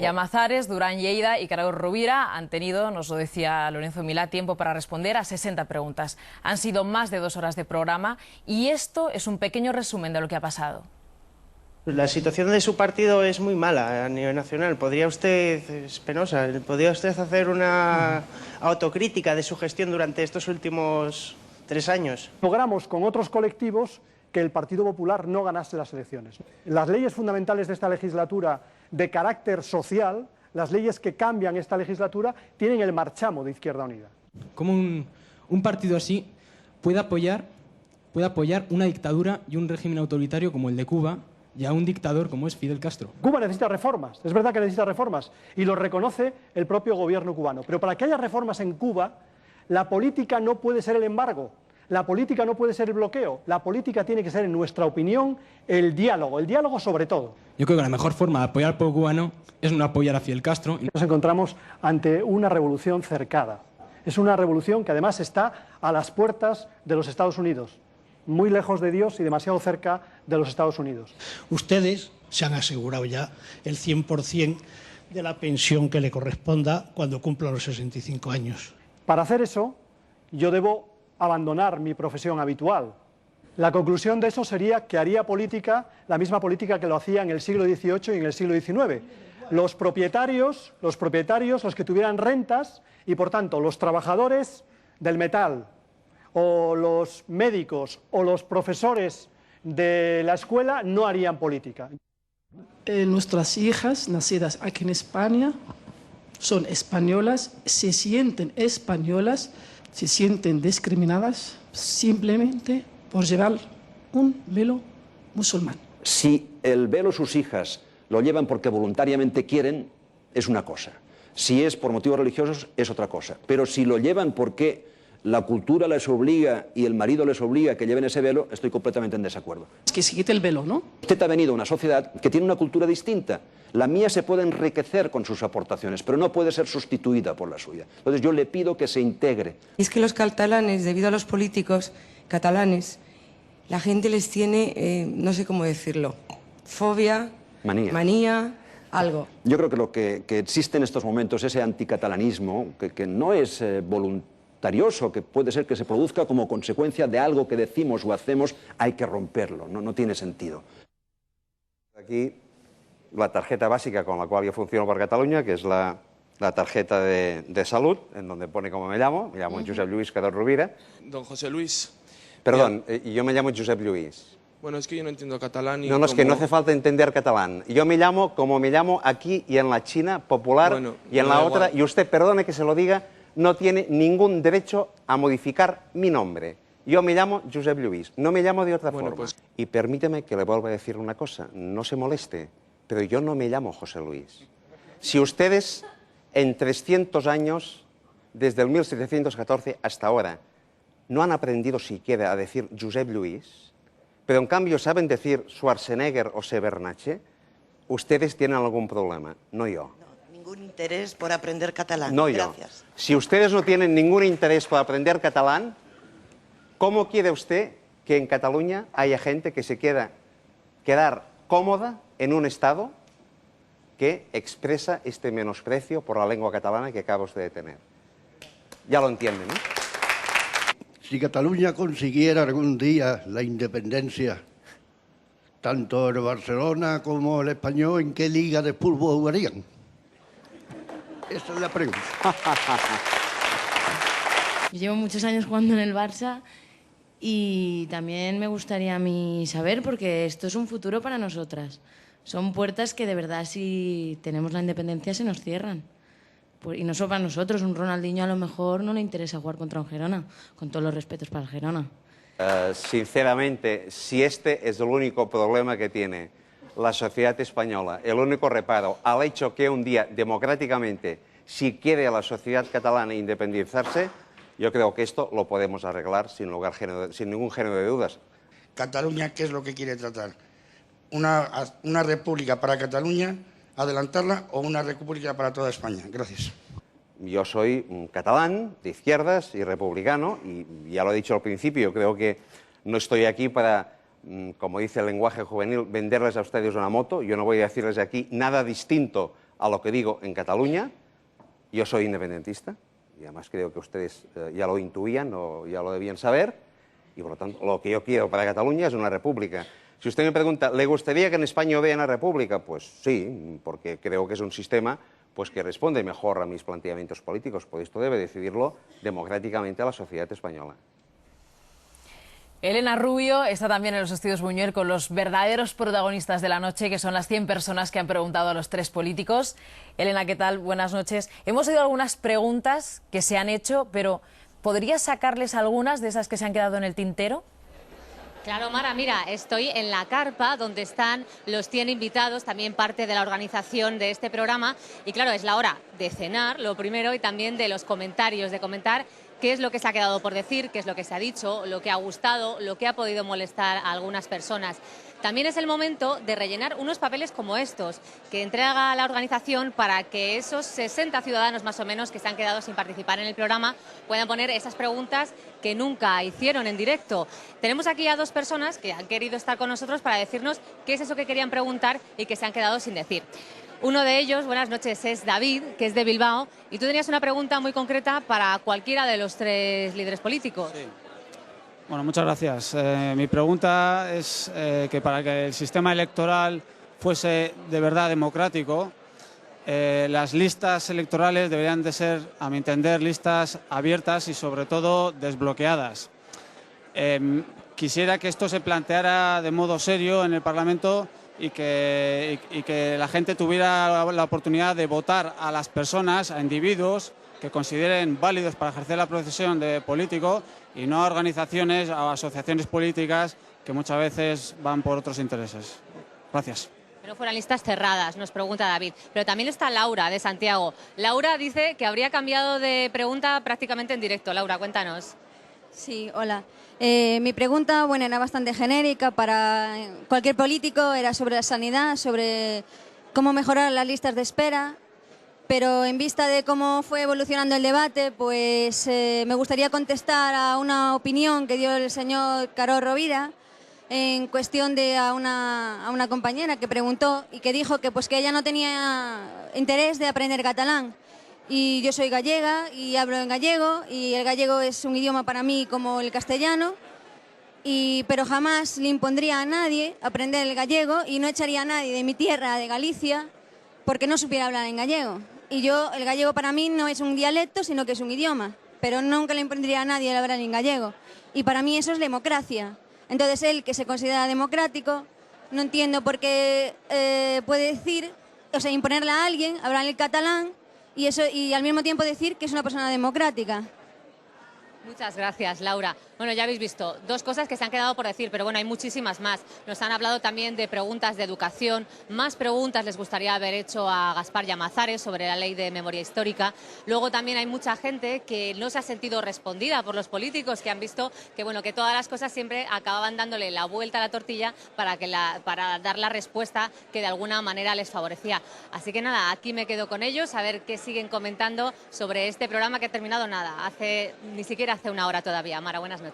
Llamazares, Durán Lleida y Carlos Rovira han tenido, nos lo decía Lorenzo Milá, tiempo para responder a 60 preguntas. Han sido más de 2 horas de programa y esto es un pequeño resumen de lo que ha pasado. La situación de su partido es muy mala a nivel nacional. ¿Podría usted, es penosa, podría usted hacer una autocrítica de su gestión durante estos últimos 3 años? Logramos con otros colectivos que el Partido Popular no ganase las elecciones. Las leyes fundamentales de esta legislatura de carácter social, las leyes que cambian esta legislatura, tienen el marchamo de Izquierda Unida. ¿Cómo un partido así puede apoyar una dictadura y un régimen autoritario como el de Cuba y a un dictador como es Fidel Castro? Cuba necesita reformas, es verdad que necesita reformas, y lo reconoce el propio gobierno cubano. Pero para que haya reformas en Cuba, la política no puede ser el embargo. La política no puede ser el bloqueo, la política tiene que ser, en nuestra opinión, el diálogo sobre todo. Yo creo que la mejor forma de apoyar al pueblo cubano es no apoyar a Fidel Castro. Nos encontramos ante una revolución cercada. Es una revolución que además está a las puertas de los Estados Unidos, muy lejos de Dios y demasiado cerca de los Estados Unidos. Ustedes se han asegurado ya el 100% de la pensión que le corresponda cuando cumpla los 65 años. Para hacer eso, yo debo abandonar mi profesión habitual. La conclusión de eso sería que haría política, la misma política que lo hacía en el siglo XVIII y en el siglo XIX. Los propietarios, los que tuvieran rentas y, por tanto, los trabajadores del metal, o los médicos, o los profesores de la escuela no harían política. Nuestras hijas, nacidas aquí en España, son españolas, se sienten españolas, se sienten discriminadas simplemente por llevar un velo musulmán. Si el velo sus hijas lo llevan porque voluntariamente quieren, es una cosa. Si es por motivos religiosos, es otra cosa. Pero si lo llevan porque la cultura les obliga y el marido les obliga a que lleven ese velo, estoy completamente en desacuerdo. Es que se quite el velo, ¿no? Usted ha venido a una sociedad que tiene una cultura distinta. La mía se puede enriquecer con sus aportaciones, pero no puede ser sustituida por la suya. Entonces yo le pido que se integre. Es que los catalanes, debido a los políticos catalanes, la gente les tiene, no sé cómo decirlo, fobia, manía, algo. Yo creo que lo que existe en estos momentos, ese anticatalanismo, que no es voluntarioso, que puede ser que se produzca como consecuencia de algo que decimos o hacemos, hay que romperlo, no tiene sentido. Aquí la tarjeta básica con la cual yo funciono por Cataluña, que es la tarjeta de salud, en donde pone cómo me llamo Josep Lluís Cadot Rovira. Don José Luis. Perdón, yo me llamo Josep Lluís. Bueno, es que yo no entiendo catalán y No, es que no hace falta entender catalán. Yo me llamo como me llamo aquí y en la China popular, bueno, y en la otra, y usted, perdone que se lo diga, no tiene ningún derecho a modificar mi nombre. Yo me llamo Josep Lluís, no me llamo de otra forma. Pues... Y permíteme que le vuelva a decir una cosa, no se moleste, pero yo no me llamo José Luis. Si ustedes en 300 años, desde el 1714 hasta ahora, no han aprendido siquiera a decir Josep Lluís, pero en cambio saben decir Schwarzenegger o Sebernache, ustedes tienen algún problema, no yo. No, ningún interés por aprender catalán. No Gracias. Yo. Si ustedes no tienen ningún interés por aprender catalán, ¿cómo quiere usted que en Cataluña haya gente que se quiera quedar cómoda en un Estado que expresa este menosprecio por la lengua catalana que acaba usted de tener? Ya lo entienden, ¿no? Si Cataluña consiguiera algún día la independencia, tanto el Barcelona como el Español, ¿en qué liga de fútbol jugarían? Esa es la pregunta. Yo llevo muchos años jugando en el Barça y también me gustaría a mí saber, porque esto es un futuro para nosotras. Son puertas que de verdad, si tenemos la independencia, se nos cierran. Y no solo para nosotros, un Ronaldinho a lo mejor no le interesa jugar contra un Girona, con todos los respetos para el Girona. Sinceramente, si este es el único problema que tiene la sociedad española, el único reparo al hecho que un día, democráticamente, si quiere la sociedad catalana independizarse, yo creo que esto lo podemos arreglar sin ningún género de dudas. Cataluña, ¿qué es lo que quiere tratar? ¿Una república para Cataluña, adelantarla, o una república para toda España? Gracias. Yo soy un catalán de izquierdas y republicano, y ya lo he dicho al principio, yo creo que no estoy aquí para, como dice el lenguaje juvenil, venderles a ustedes una moto. Yo no voy a decirles aquí nada distinto a lo que digo en Cataluña. Yo soy independentista, y además creo que ustedes ya lo intuían o ya lo debían saber, y por lo tanto lo que yo quiero para Cataluña es una república. Si usted me pregunta, ¿le gustaría que en España vea una república? Pues sí, porque creo que es un sistema pues, que responde mejor a mis planteamientos políticos, pues esto debe decidirlo democráticamente a la sociedad española. Elena Rubio está también en los estudios Buñuel con los verdaderos protagonistas de la noche, que son las 100 personas que han preguntado a los 3 políticos. Elena, ¿qué tal? Buenas noches. Hemos oído algunas preguntas que se han hecho, pero ¿podrías sacarles algunas de esas que se han quedado en el tintero? Claro, Mara, mira, estoy en la carpa donde están los 100 invitados, también parte de la organización de este programa. Y claro, es la hora de cenar, lo primero, y también de los comentarios, de comentar qué es lo que se ha quedado por decir, qué es lo que se ha dicho, lo que ha gustado, lo que ha podido molestar a algunas personas. También es el momento de rellenar unos papeles como estos, que entrega la organización para que esos 60 ciudadanos más o menos que se han quedado sin participar en el programa puedan poner esas preguntas que nunca hicieron en directo. Tenemos aquí a 2 personas que han querido estar con nosotros para decirnos qué es eso que querían preguntar y que se han quedado sin decir. Uno de ellos, buenas noches, es David, que es de Bilbao, y tú tenías una pregunta muy concreta para cualquiera de los 3 líderes políticos. Sí. Bueno, muchas gracias. Mi pregunta es que para que el sistema electoral fuese de verdad democrático, las listas electorales deberían de ser, a mi entender, listas abiertas y sobre todo desbloqueadas. Quisiera que esto se planteara de modo serio en el Parlamento y que la gente tuviera la oportunidad de votar a las personas, a individuos que consideren válidos para ejercer la profesión de político y no a organizaciones o asociaciones políticas que muchas veces van por otros intereses. Gracias. Que no fueran listas cerradas, nos pregunta David. Pero también está Laura, de Santiago. Laura dice que habría cambiado de pregunta prácticamente en directo. Laura, cuéntanos. Sí, hola. Mi pregunta, bueno, era bastante genérica para cualquier político, era sobre la sanidad, sobre cómo mejorar las listas de espera, pero en vista de cómo fue evolucionando el debate, pues me gustaría contestar a una opinión que dio el señor Carod Rovira en cuestión de a una compañera que preguntó y que dijo que, pues, que ella no tenía interés de aprender catalán. Y yo soy gallega y hablo en gallego, y el gallego es un idioma para mí como el castellano, pero jamás le impondría a nadie aprender el gallego y no echaría a nadie de mi tierra, de Galicia, porque no supiera hablar en gallego. Y yo, el gallego para mí no es un dialecto, sino que es un idioma, pero nunca le impondría a nadie el hablar en gallego. Y para mí eso es democracia. Entonces él, que se considera democrático, no entiendo por qué puede decir, o sea, imponerle a alguien hablar el catalán, y al mismo tiempo decir que es una persona democrática. Muchas gracias, Laura. Bueno, ya habéis visto 2 cosas que se han quedado por decir, pero bueno, hay muchísimas más. Nos han hablado también de preguntas de educación. Más preguntas les gustaría haber hecho a Gaspar Llamazares sobre la ley de memoria histórica. Luego también hay mucha gente que no se ha sentido respondida por los políticos, que han visto que, bueno, que todas las cosas siempre acababan dándole la vuelta a la tortilla para dar la respuesta que de alguna manera les favorecía. Así que nada, aquí me quedo con ellos a ver qué siguen comentando sobre este programa que ha terminado ni siquiera hace una hora todavía. Mara, buenas noches.